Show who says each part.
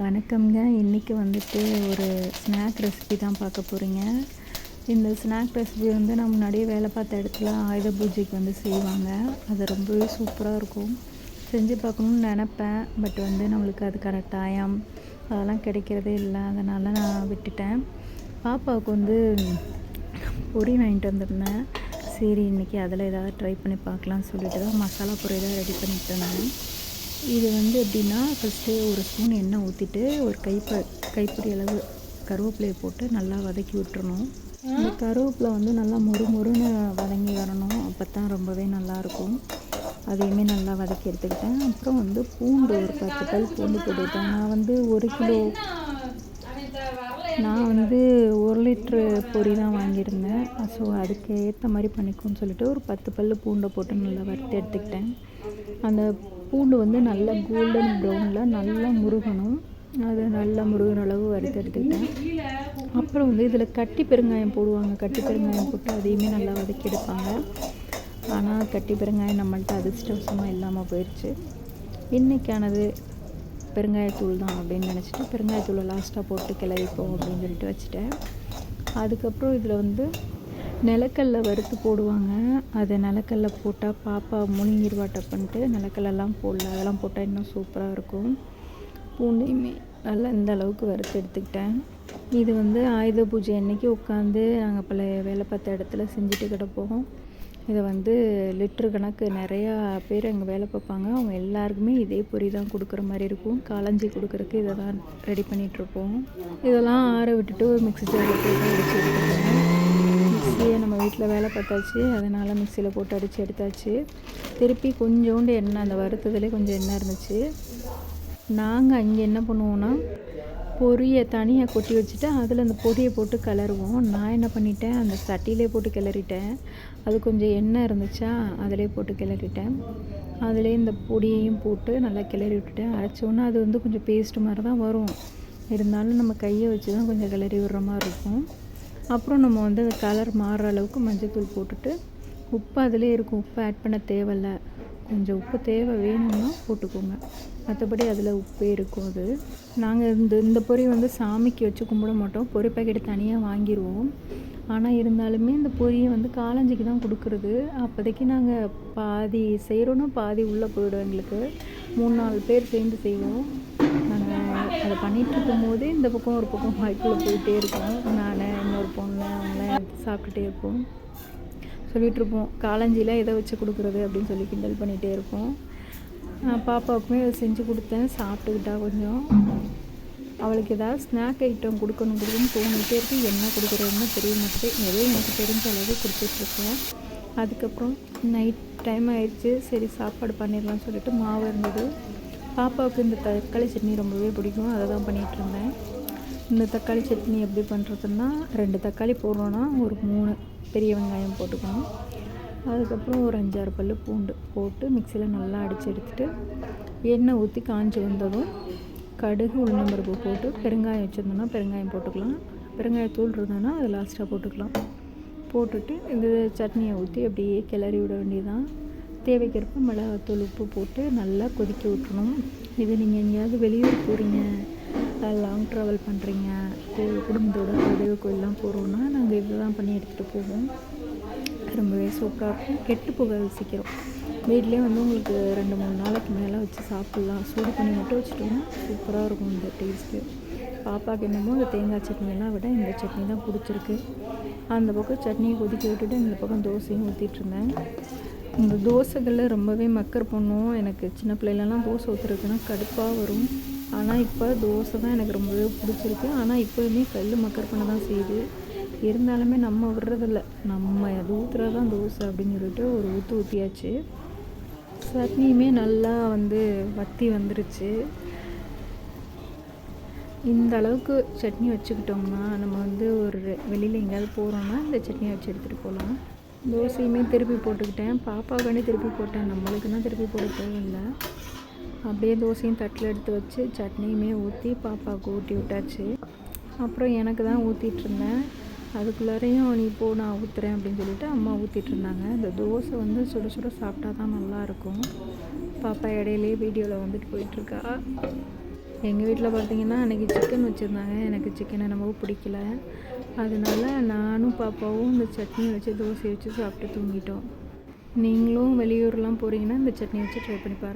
Speaker 1: வணக்கம்ங்க. இன்றைக்கி வந்துட்டு ஒரு ஸ்நாக் ரெசிபி தான் பார்க்க போகிறீங்க. இந்த ஸ்நாக் ரெசிபி வந்து நான் முன்னாடியே வேலை பார்த்த இடத்துல ஆயுத பூஜைக்கு வந்து செய்வாங்க. அது ரொம்பவே சூப்பராக இருக்கும். செஞ்சு பார்க்கணுன்னு நினப்பேன். பட் வந்து நம்மளுக்கு அதுக்கான டைம் அதெல்லாம் கிடைக்கிறதே இல்லை. அதனால் நான் விட்டுட்டேன். பாப்பாவுக்கு வந்து பொரி வாங்கிட்டு வந்திருந்தேன். சரி இன்றைக்கி அதில் ஏதாவது ட்ரை பண்ணி பார்க்கலான்னு சொல்லிட்டு தான் மசாலா பொரி தான் ரெடி பண்ணிட்டு இருந்தேன். இது வந்து எப்படின்னா, ஃபஸ்ட்டு ஒரு ஸ்பூன் எண்ணெய் ஊற்றிட்டு ஒரு கைப்பிடி அளவு கருவேப்பிலையை போட்டு நல்லா வதக்கி விட்டுறணும். இந்த கருவேப்பிலை வந்து நல்லா மொறுன்னு வதங்கி வரணும். அப்போ தான் ரொம்பவே நல்லாயிருக்கும். அதையுமே நல்லா வதக்கி எடுத்துக்கிட்டேன். அப்புறம் வந்து பூண்டு ஒரு 10 பல் பூண்டு போட்டுக்கிட்டேன். நான் வந்து 1 லிட்ரு பொரி தான் வாங்கியிருந்தேன். ஸோ அதுக்கு ஏற்ற மாதிரி பண்ணிக்கோன்னு சொல்லிட்டு ஒரு 10 பல் பூண்டை போட்டு நல்லா வறுத்து எடுத்துக்கிட்டேன். அந்த பூண்டு வந்து நல்லா கோல்டன் ப்ரௌனில் நல்லா முருகணும். அது நல்லா முருகிற அளவு வறுத்து எடுத்துக்கிட்டேன். அப்புறம் வந்து இதில் கட்டி பெருங்காயம் போடுவாங்க. கட்டி பெருங்காயம் போட்டு அதையுமே நல்லா வதக்கி எடுப்பாங்க. ஆனால் கட்டி பெருங்காயம் நம்மள்ட்ட அதிர்ஷ்டவசமாக இல்லாமல் போயிடுச்சு. இன்றைக்கானது பெருங்காயத்தூள் தான் அப்படின்னு நினச்சிட்டு பெருங்காயத்தூளை லாஸ்ட்டாக போட்டு கிளறிப்போம் அப்படின்னு சொல்லிட்டு வச்சுட்டேன். அதுக்கப்புறம் இதில் வந்து நிலக்கல்ல வறுத்து போடுவாங்க. அதை நிலக்கல்ல போட்டால் பாப்பா முழுங்கிருவா டப்புன்ட்டு. நிலக்கல்லாம் போடல, அதெல்லாம் போட்டால் இன்னும் சூப்பராக இருக்கும். பூண்டையுமே நல்லா இந்த அளவுக்கு வறுத்து எடுத்துக்கிட்டேன். இது வந்து ஆயுத பூஜை அன்னைக்கு உட்காந்து நாங்கள் பல வேலை பார்த்த இடத்துல செஞ்சுட்டு கிடப்போம். இதை வந்து லிட்ரு கணக்கு நிறையா பேர் அங்கே வேலை பார்ப்பாங்க. அவங்க எல்லாருக்குமே இதே பொரி தான் கொடுக்குற மாதிரி இருக்கும். காலஞ்சி கொடுக்குறக்கு இதை தான் ரெடி பண்ணிகிட்ருப்போம். இதெல்லாம் ஆற விட்டுட்டு ஒரு மிக்ஸி ஜாரில் போட்டு அடித்து எடுத்துக்கிட்டேன். மிக்ஸியை நம்ம வீட்டில் வேலை பார்த்தாச்சு, அதனால் மிக்சியில் போட்டு அடித்து எடுத்தாச்சு. திருப்பி கொஞ்சோண்டு எண்ணெய், அந்த வறுத்ததுலேயே கொஞ்சம் எண்ணெய் இருந்துச்சு. நாங்கள் அங்கே என்ன பண்ணுவோன்னா, பொரியை தனியாக கொட்டி வச்சுட்டு அதில் அந்த பொரியை போட்டு கிளறுவோம். நான் என்ன பண்ணிட்டேன், அந்த சட்டியிலே போட்டு கிளறிட்டேன். அது கொஞ்சம் எண்ணெய் இருந்துச்சா அதிலே போட்டு கிளறிட்டேன். அதிலே இந்த பொடியையும் போட்டு நல்லா கிளறி விட்டுட்டேன். அரைச்சோன்னா அது வந்து கொஞ்சம் பேஸ்ட்டு மாதிரி தான் வரும். இருந்தாலும் நம்ம கையை வச்சு தான் கொஞ்சம் கிளறி விடுற மாதிரி இருக்கும். அப்புறம் நம்ம வந்து கலர் மாறுற அளவுக்கு மஞ்சள்தூள் போட்டுட்டு, உப்பு அதிலே இருக்கும். உப்பு ஆட் பண்ண தேவையில்லை. கொஞ்சம் உப்பு தேவை வேணும்னா போட்டுக்கோங்க. மற்றபடி அதில் உப்பே இருக்கும். அது நாங்கள் இந்த பொரி வந்து சாமிக்கு வச்சு கும்பிட மாட்டோம். பொரி பாக்கெட்டு தனியாக வாங்கிடுவோம். ஆனால் இருந்தாலுமே இந்த பொரியை வந்து காலஞ்சிக்கு தான் கொடுக்குறது. அப்போதைக்கு நாங்கள் பாதி செய்கிறோன்னா பாதி உள்ளே போயிடும். எங்களுக்கு 3-4 பேர் சேர்ந்து செய்வோம். நாங்கள் அதை பண்ணிகிட்ருக்கும் போது இந்த பக்கம் ஒரு பக்கம் வாய்க்குள்ளே போயிட்டே இருக்கோம். நான் இன்னொரு பொண்ணு அவங்களாம் எடுத்து சாப்பிட்டுட்டே இருப்போம். சொல்லிகிட்ருப்போம், காலஞ்சியில் எதை வச்சு கொடுக்குறது அப்படின்னு சொல்லி கிண்டல் பண்ணிகிட்டே இருப்போம். பாப்பாவுக்குமே அதை செஞ்சு கொடுத்தேன். சாப்பிட்டுக்கிட்டா கொஞ்சம். அவளுக்கு ஏதாவது ஸ்நாக் ஐட்டம் கொடுக்கணும்னு தோணிகிட்டே இருக்குது. என்ன கொடுக்குறதுன்னு தெரிய மாட்டேது. ஏதோ எனக்கு தெரிஞ்ச அளவு கொடுத்துட்ருக்கேன். அதுக்கப்புறம் நைட் டைம் ஆயிடுச்சு. சரி சாப்பாடு பண்ணிடலாம்னு சொல்லிட்டு மாவு இருந்தது. பாப்பாவுக்கு இந்த தக்காளி சட்னி ரொம்பவே பிடிக்கும். அதை தான் பண்ணிகிட்ருந்தேன். இந்த தக்காளி சட்னி எப்படி பண்ணுறதுன்னா, 2 தக்காளி போடுறோன்னா ஒரு 3 பெரிய வெங்காயம் போட்டுக்கணும். அதுக்கப்புறம் ஒரு 5-6 பல் பூண்டு போட்டு மிக்சியில் நல்லா அடித்து எடுத்துகிட்டு எண்ணெய் ஊற்றி காஞ்சி வந்ததும் கடுகு உளுந்தம்பருப்பு போட்டு பெருங்காயம் வச்சுருந்தோன்னா பெருங்காயம் போட்டுக்கலாம். பெருங்காயத்தூள் இருந்ததுன்னா அது லாஸ்ட்டாக போட்டுக்கலாம். போட்டுட்டு இந்த சட்னியை ஊற்றி அப்படியே கிளறி விட வேண்டியதான். தேவைக்கேற்ப மிளகாத்தூள் உப்பு போட்டு நல்லா கொதிக்க விட்டுணும். இது நீங்கள் எங்கேயாவது வெளியூர் போகிறீங்க, லாங் ட்ராவல் பண்ணுறீங்க, குடும்பத்தோட குலதெய்வ கோயிலெலாம் போகிறோன்னா நாங்கள் இதை தான் பண்ணி எடுத்துகிட்டு போவோம். ரொம்பவே சூப்பராக இருக்கும். கெட்டு போகாது சீக்கிரம். வீட்லேயே வந்து உங்களுக்கு 2-3 நாளைக்கு மேலே வச்சு சாப்பிட்லாம். சூடு பண்ணி மட்டும் வச்சுட்டோம்னா சூப்பராக இருக்கும் இந்த டேஸ்ட்டு. பாப்பாவுக்கு என்னமோ இந்த தேங்காய் சட்னியெல்லாம் விட இந்த சட்னி தான் பிடிச்சிருக்கு. அந்த பக்கம் சட்னியை கொதிக்க விட்டுட்டு இந்த பக்கம் தோசையும் ஊற்றிட்டுருந்தேன். இந்த தோசைகளில் ரொம்பவே மக்கர் பண்ணும். எனக்கு சின்ன பிள்ளைலலாம் தோசை ஊற்றுறதுக்குன்னா கடுப்பாக வரும். ஆனால் இப்போ தோசை தான் எனக்கு ரொம்பவே பிடிச்சிருக்கு. ஆனால் இப்போயுமே கல் மக்கர் பண்ண தான் செய்யுது. இருந்தாலுமே நம்ம விடுறதில்ல, நம்ம அது ஊற்றுறது தான் தோசை அப்படின்னு சொல்லிட்டு ஒரு ஊற்றியாச்சு. சட்னியுமே நல்லா வந்து வற்றி வந்துருச்சு. இந்த அளவுக்கு சட்னி வச்சுக்கிட்டோம்னா நம்ம வந்து ஒரு வெளியில் எங்கேயாவது போகிறோன்னா இந்த சட்னியை வச்சு எடுத்துகிட்டு போகலாம். தோசையுமே திருப்பி போட்டுக்கிட்டேன். பாப்பாவுக்காண்டி திருப்பி போட்டேன். நம்மளுக்குன்னா திருப்பி போட தேவையில்லை. அப்படியே தோசையும் தட்டில் எடுத்து வச்சு சட்னியுமே ஊற்றி பாப்பாவுக்கு ஊட்டி விட்டாச்சு. அப்புறம் எனக்கு தான் ஊற்றிட்டுருந்தேன். அதுக்குள்ளாரையும் நீ போ நான் ஊற்றுறேன் அப்படின்னு சொல்லிட்டு அம்மா ஊற்றிட்டுருந்தாங்க. இந்த தோசை வந்து சுட சுட சாப்பிட்டா தான் நல்லாயிருக்கும். பாப்பா இடையிலே வீடியோவில் வந்துட்டு போயிட்டுருக்கா. எங்கள் வீட்டில் பார்த்தீங்கன்னா அன்றைக்கி சிக்கன் வச்சுருந்தாங்க. எனக்கு சிக்கன் என்னமோ பிடிக்கல. அதனால நானும் பாப்பாவும் இந்த சட்னி வச்சு தோசை வச்சு சாப்பிட்டு தூங்கிட்டோம். நீங்களும் வெளியூர்லாம் போகிறீங்கன்னா இந்த சட்னி வச்சு ட்ரை பண்ணி பாருங்கள்.